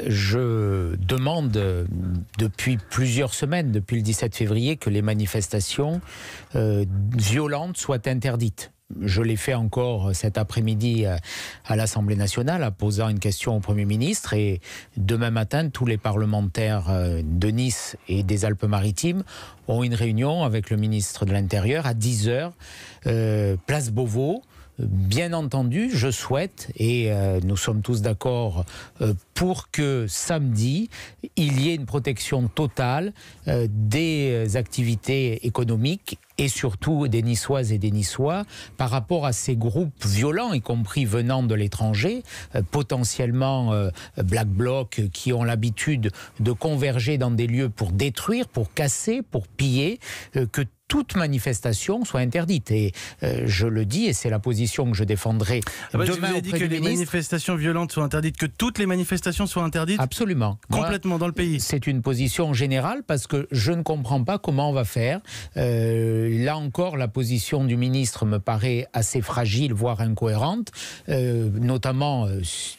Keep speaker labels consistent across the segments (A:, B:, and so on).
A: Je demande depuis plusieurs semaines, depuis le 17 février, que les manifestations violentes soient interdites. Je l'ai fait encore cet après-midi à l'Assemblée nationale, en posant une question au Premier ministre. Et demain matin, tous les parlementaires de Nice et des Alpes-Maritimes ont une réunion avec le ministre de l'Intérieur à 10h, place Beauvau. Bien entendu, je souhaite, et nous sommes tous d'accord, pour que samedi, il y ait une protection totale des activités économiques et surtout des Niçoises et des Niçois par rapport à ces groupes violents, y compris venant de l'étranger, potentiellement Black Bloc, qui ont l'habitude de converger dans des lieux pour détruire, pour casser, pour piller, que toute manifestation soit interdite. Et je le dis, et c'est la position que je défendrai demain
B: vous avez dit que les manifestations violentes soient interdites, que toutes les manifestations soient interdites?
A: Absolument.
B: Complètement dans le pays.
A: C'est une position générale parce que je ne comprends pas comment on va faire. Là encore, la position du ministre me paraît assez fragile, voire incohérente. Notamment,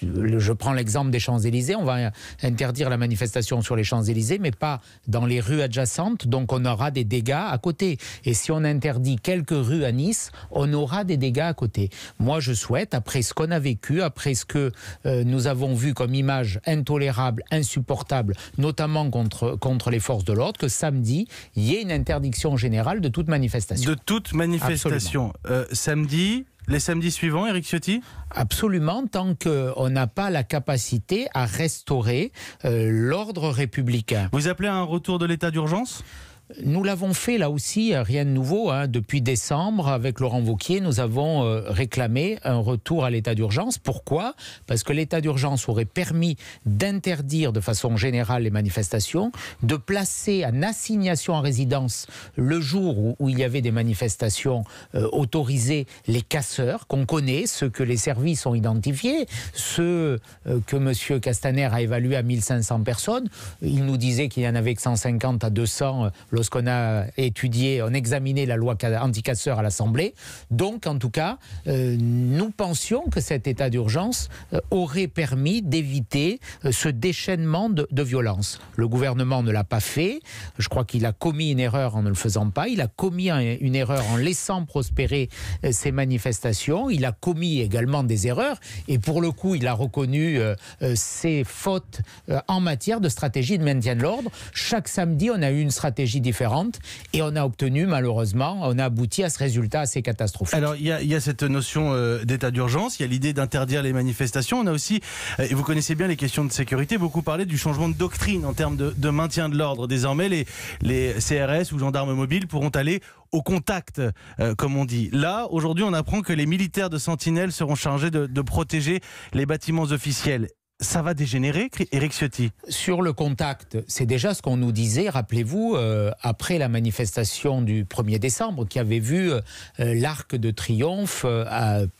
A: je prends l'exemple des Champs-Élysées. On va interdire la manifestation sur les Champs-Élysées, mais pas dans les rues adjacentes. Donc on aura des dégâts à côté. Et si on interdit quelques rues à Nice, on aura des dégâts à côté. Moi, je souhaite, après ce qu'on a vécu, après ce que nous avons vu comme image intolérable, insupportable, notamment contre les forces de l'ordre, que samedi, il y ait une interdiction générale de toute manifestation.
B: De toute manifestation. Samedi, les samedis suivants, Éric Ciotti?
A: Absolument, tant qu'on n'a pas la capacité à restaurer l'ordre républicain.
B: Vous appelez à un retour de l'état d'urgence ?
A: Nous l'avons fait là aussi, rien de nouveau. Depuis décembre, avec Laurent Wauquiez, nous avons réclamé un retour à l'état d'urgence. Pourquoi ? Parce que l'état d'urgence aurait permis d'interdire de façon générale les manifestations, de placer en assignation à résidence le jour où il y avait des manifestations autorisées les casseurs qu'on connaît, ceux que les services ont identifiés, ceux que M. Castaner a évalués à 1500 personnes. Il nous disait qu'il y en avait que 150 à 200 lorsqu'on a étudié, on a examiné la loi anti-casseurs à l'Assemblée. Donc, en tout cas, nous pensions que cet état d'urgence aurait permis d'éviter ce déchaînement de violence. Le gouvernement ne l'a pas fait. Je crois qu'il a commis une erreur en ne le faisant pas. Il a commis une erreur en laissant prospérer ces manifestations. Il a commis également des erreurs. Et pour le coup, il a reconnu ses fautes en matière de stratégie de maintien de l'ordre. Chaque samedi, on a eu une stratégie différente et on a obtenu, malheureusement, on a abouti à ce résultat assez catastrophique.
B: Alors, il y a cette notion d'état d'urgence, il y a l'idée d'interdire les manifestations. On a aussi, et vous connaissez bien les questions de sécurité, beaucoup parlé du changement de doctrine en termes de maintien de l'ordre. Désormais, les CRS ou gendarmes mobiles pourront aller au contact, comme on dit. Là, aujourd'hui, on apprend que les militaires de Sentinelle seront chargés de protéger les bâtiments officiels. Ça va dégénérer, Éric Ciotti?
A: Sur le contact, c'est déjà ce qu'on nous disait, rappelez-vous, après la manifestation du 1er décembre, qui avait vu l'Arc de Triomphe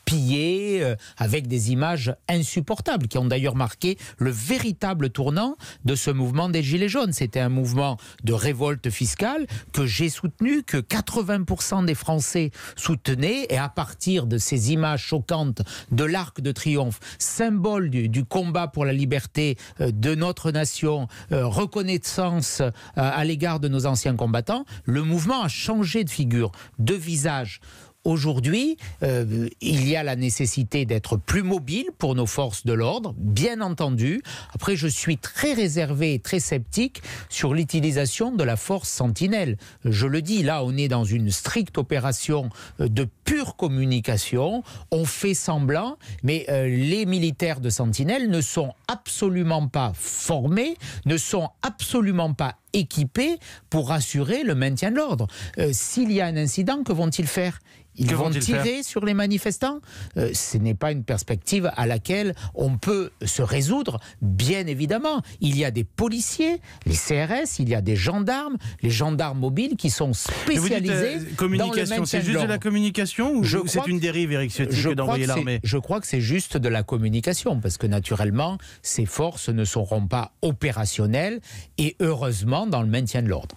A: pillé, avec des images insupportables, qui ont d'ailleurs marqué le véritable tournant de ce mouvement des Gilets jaunes. C'était un mouvement de révolte fiscale que j'ai soutenu, que 80% des Français soutenaient, et à partir de ces images choquantes de l'Arc de Triomphe, symbole du combat pour la liberté de notre nation, reconnaissance à l'égard de nos anciens combattants, le mouvement a changé de figure, de visage. Aujourd'hui, il y a la nécessité d'être plus mobile pour nos forces de l'ordre, bien entendu. Après, je suis très réservé et très sceptique sur l'utilisation de la force Sentinelle. Je le dis, là, on est dans une stricte opération de pure communication. On fait semblant, mais les militaires de Sentinelle ne sont absolument pas formés, ne sont absolument pas équipés pour assurer le maintien de l'ordre. S'il y a un incident, que vont-ils faire ? Ils vont tirer sur les manifestants. Ce n'est pas une perspective à laquelle on peut se résoudre, bien évidemment. Il y a des policiers, les CRS, il y a des gendarmes, les gendarmes mobiles qui sont spécialisés dans le maintien de l'ordre.
B: C'est juste de la communication ou c'est une dérive, Éric Ciotti, que d'envoyer l'armée?
A: Je crois que c'est juste de la communication, parce que naturellement, ces forces ne seront pas opérationnelles et heureusement dans le maintien de l'ordre.